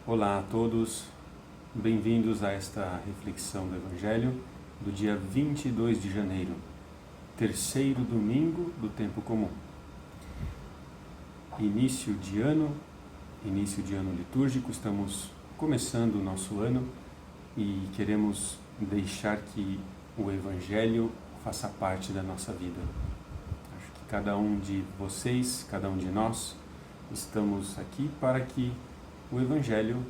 Olá a todos, bem-vindos a esta reflexão do Evangelho do dia 22 de janeiro, terceiro domingo do tempo comum. Início de ano litúrgico, estamos começando o nosso ano e queremos deixar que o Evangelho faça parte da nossa vida. Acho que cada um de vocês, cada um de nós, estamos aqui para que o Evangelho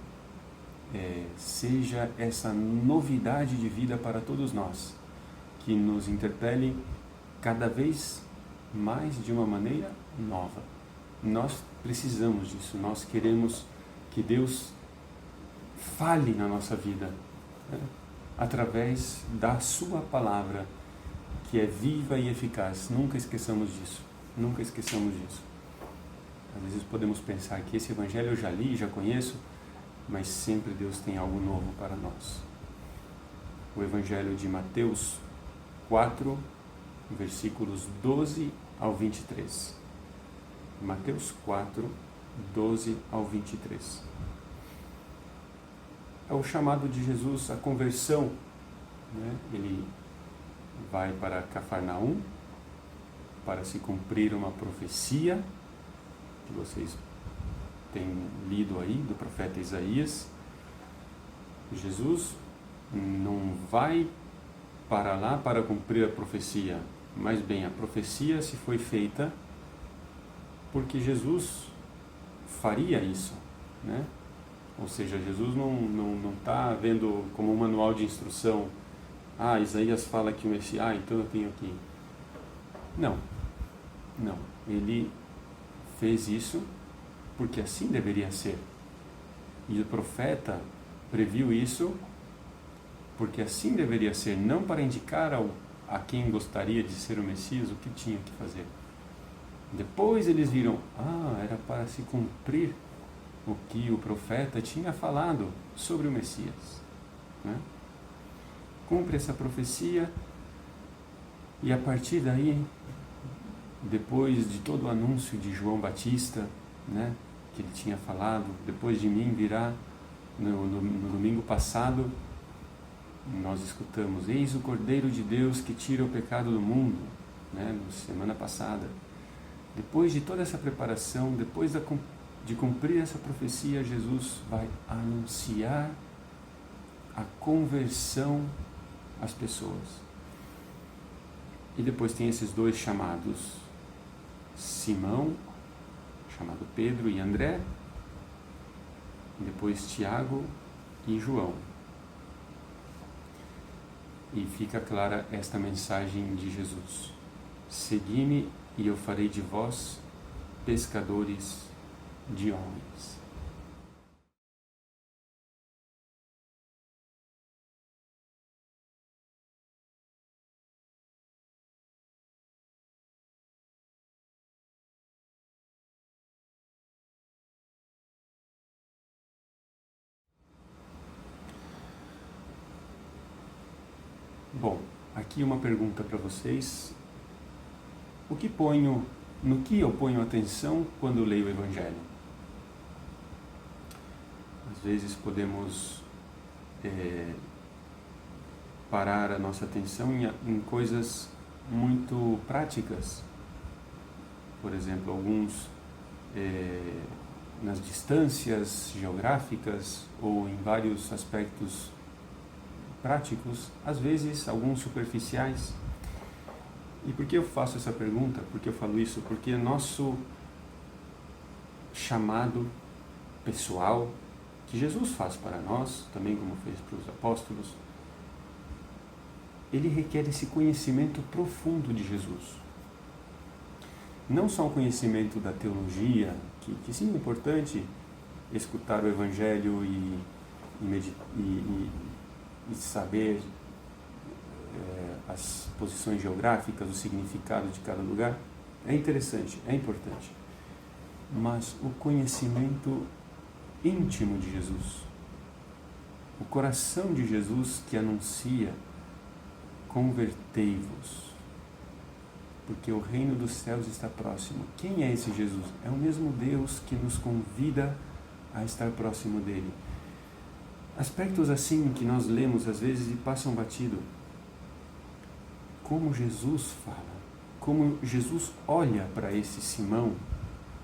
seja essa novidade de vida para todos nós, que nos interpele cada vez mais de uma maneira nova. Nós precisamos disso, nós queremos que Deus fale na nossa vida, através da sua palavra, que é viva e eficaz. Nunca esqueçamos disso, nunca esqueçamos disso. Às vezes podemos pensar que esse Evangelho eu já li, já conheço, mas sempre Deus tem algo novo para nós. O Evangelho de Mateus 4, versículos 12 ao 23. Mateus 4, 12 ao 23. É o chamado de Jesus à conversão, Ele vai para Cafarnaum para se cumprir uma profecia que vocês têm lido aí, do profeta Isaías. Jesus não vai para lá para cumprir a profecia, mas bem, a profecia se foi feita porque Jesus faria isso, Ou seja, Jesus não está vendo como um manual de instrução. Isaías fala que o Messias, então eu tenho que... Não. Ele fez isso porque assim deveria ser. E o profeta previu isso porque assim deveria ser, não para indicar a quem gostaria de ser o Messias o que tinha que fazer. Depois eles viram, era para se cumprir o que o profeta tinha falado sobre o Messias. Cumpre essa profecia e a partir daí, depois de todo o anúncio de João Batista, que ele tinha falado, depois de mim virá, no domingo passado, nós escutamos, eis o Cordeiro de Deus que tira o pecado do mundo, na semana passada. Depois de toda essa preparação, depois de cumprir essa profecia, Jesus vai anunciar a conversão às pessoas. E depois tem esses dois chamados, Simão, chamado Pedro e André, e depois Tiago e João. E fica clara esta mensagem de Jesus: segui-me e eu farei de vós pescadores de homens. Bom, aqui uma pergunta para vocês. No que eu ponho atenção quando leio o Evangelho? Às vezes podemos parar a nossa atenção em coisas muito práticas. Por exemplo, alguns nas distâncias geográficas ou em vários aspectos práticos, às vezes alguns superficiais. E por que eu faço essa pergunta? Por que eu falo isso? Porque nosso chamado pessoal, que Jesus faz para nós, também como fez para os apóstolos, ele requer esse conhecimento profundo de Jesus. Não só o conhecimento da teologia, que sim é importante escutar o Evangelho e saber as posições geográficas, o significado de cada lugar, é interessante, é importante. Mas o conhecimento íntimo de Jesus, o coração de Jesus que anuncia, convertei-vos, porque o reino dos céus está próximo. Quem é esse Jesus? É o mesmo Deus que nos convida a estar próximo dele. Aspectos assim que nós lemos às vezes e passam batido. Como Jesus fala, como Jesus olha para esse Simão,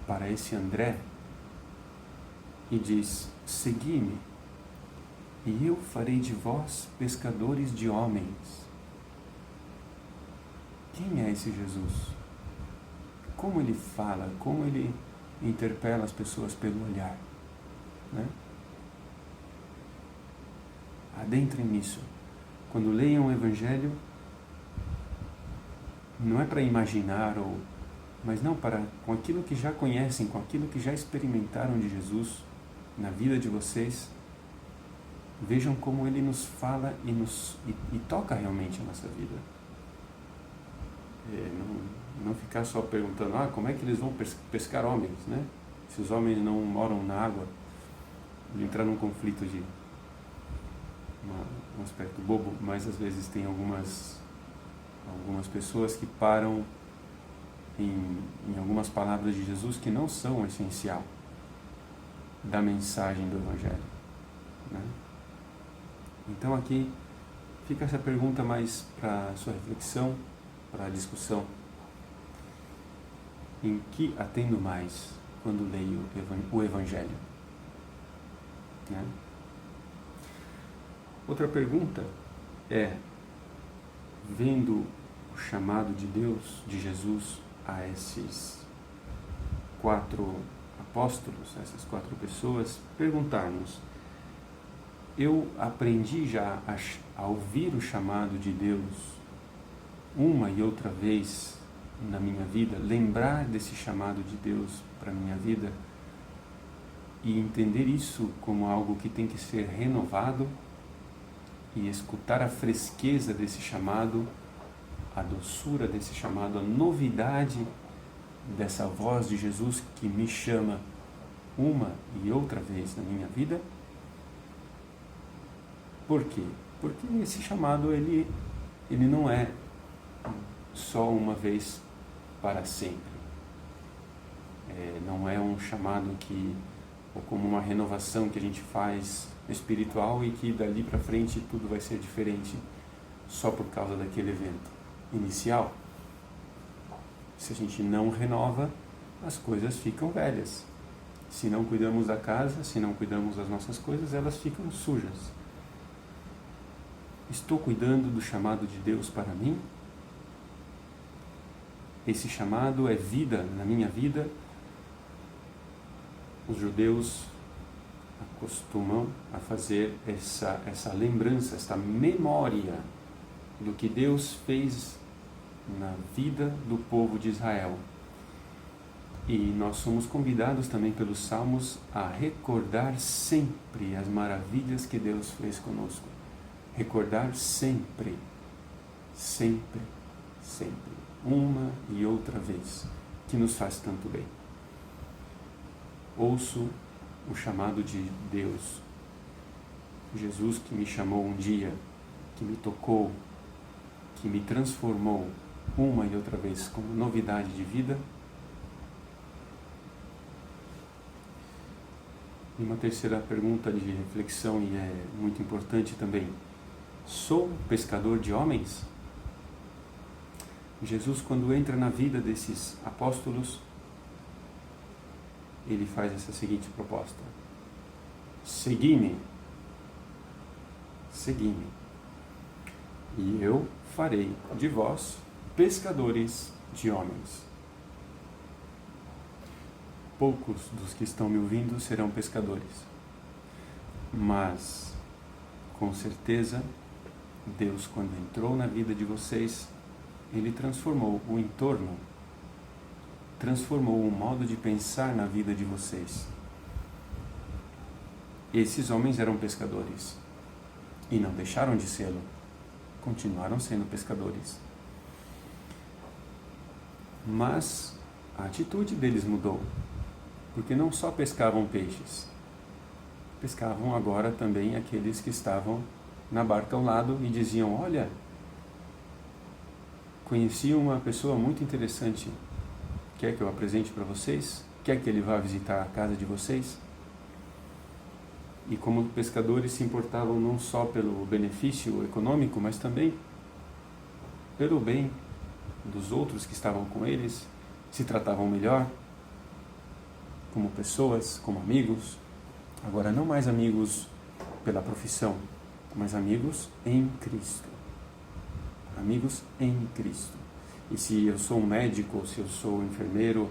para esse André, e diz: segui-me, e eu farei de vós pescadores de homens. Quem é esse Jesus? Como ele fala, como ele interpela as pessoas pelo olhar, né? Adentrem nisso. Quando leiam o Evangelho, não é para imaginar, mas não para, com aquilo que já conhecem, com aquilo que já experimentaram de Jesus na vida de vocês, vejam como ele nos fala e toca realmente a nossa vida. Não ficar só perguntando, como é que eles vão pescar homens, né? Se os homens não moram na água, entrar num conflito de um aspecto bobo, mas às vezes tem algumas pessoas que param em algumas palavras de Jesus que não são o essencial da mensagem do Evangelho, né? Então aqui fica essa pergunta mais para a sua reflexão, para a discussão. Em que atendo mais quando leio o Evangelho, né? Outra pergunta é, vendo o chamado de Deus, de Jesus, a esses 4 apóstolos, essas 4 pessoas, perguntar-nos: eu aprendi já a ouvir o chamado de Deus uma e outra vez na minha vida, lembrar desse chamado de Deus para a minha vida e entender isso como algo que tem que ser renovado e escutar a fresqueza desse chamado, a doçura desse chamado, a novidade dessa voz de Jesus que me chama uma e outra vez na minha vida. Por quê? Porque esse chamado ele não é só uma vez para sempre. Não é um chamado ou como uma renovação que a gente faz espiritual e que dali para frente tudo vai ser diferente só por causa daquele evento inicial. Se a gente não renova, as coisas ficam velhas. Se não cuidamos da casa, se não cuidamos das nossas coisas, elas ficam sujas. Estou cuidando do chamado de Deus para mim? Esse chamado é vida na minha vida. Os judeus acostumam a fazer essa lembrança, essa memória do que Deus fez na vida do povo de Israel. E nós somos convidados também pelos Salmos a recordar sempre as maravilhas que Deus fez conosco. Recordar sempre, sempre, sempre, uma e outra vez, que nos faz tanto bem. Ouço o chamado de Deus, Jesus que me chamou um dia, que me tocou, que me transformou uma e outra vez como novidade de vida. E uma terceira pergunta de reflexão, e é muito importante também: sou pescador de homens? Jesus, quando entra na vida desses apóstolos, ele faz essa seguinte proposta: segui-me, segui-me, e eu farei de vós pescadores de homens. Poucos dos que estão me ouvindo serão pescadores, mas com certeza Deus, quando entrou na vida de vocês, ele transformou o entorno, transformou o modo de pensar na vida de vocês. Esses homens eram pescadores e não deixaram de sê-lo, continuaram sendo pescadores. Mas a atitude deles mudou, porque não só pescavam peixes, pescavam agora também aqueles que estavam na barca ao lado e diziam: olha, conheci uma pessoa muito interessante, quer que eu apresente para vocês? Quer que ele vá visitar a casa de vocês? E como pescadores se importavam não só pelo benefício econômico, mas também pelo bem dos outros que estavam com eles, se tratavam melhor, como pessoas, como amigos. Agora, não mais amigos pela profissão, mas amigos em Cristo. Amigos em Cristo. E se eu sou um médico, ou se eu sou um enfermeiro,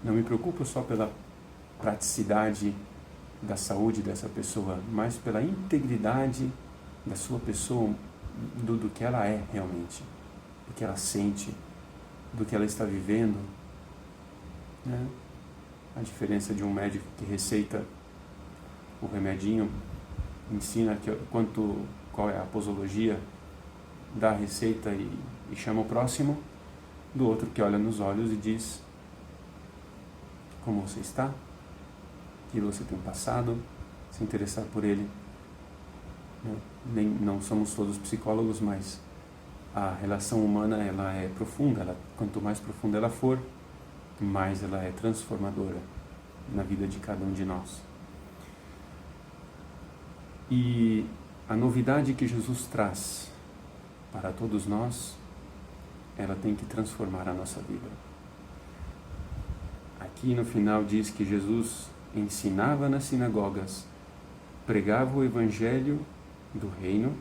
não me preocupo só pela praticidade da saúde dessa pessoa, mas pela integridade da sua pessoa, do que ela é realmente, do que ela sente, do que ela está vivendo, né? A diferença de um médico que receita o remedinho, ensina qual é a posologia da receita e chama o próximo, do outro que olha nos olhos e diz como você está, que você tem passado, se interessar por ele. Não somos todos psicólogos, mas a relação humana ela é profunda. Quanto mais profunda ela for, mais ela é transformadora na vida de cada um de nós. E a novidade que Jesus traz para todos nós, ela tem que transformar a nossa vida. Aqui no final diz que Jesus ensinava nas sinagogas, pregava o evangelho do reino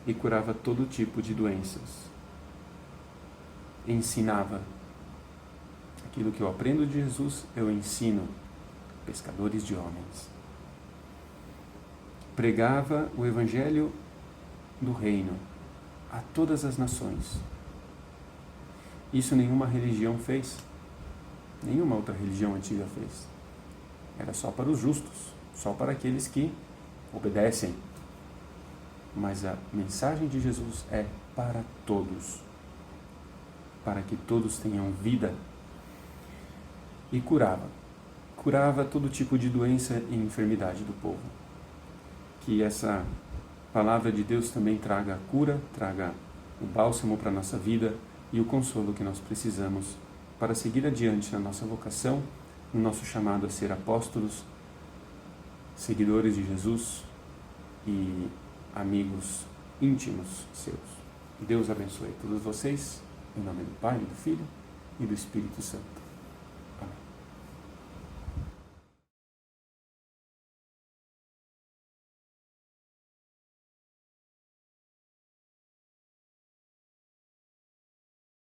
e curava todo tipo de doenças. Ensinava. Aquilo que eu aprendo de Jesus, eu ensino pescadores de homens. Pregava o evangelho do reino a todas as nações. Isso nenhuma religião fez. Nenhuma outra religião antiga fez. Era só para os justos, só para aqueles que obedecem. Mas a mensagem de Jesus é para todos, para que todos tenham vida. E curava todo tipo de doença e enfermidade do povo. Que essa palavra de Deus também traga a cura, traga o bálsamo para a nossa vida e o consolo que nós precisamos para seguir adiante na nossa vocação, no nosso chamado a ser apóstolos, seguidores de Jesus e amigos íntimos seus. Deus abençoe todos vocês, em nome do Pai, do Filho e do Espírito Santo.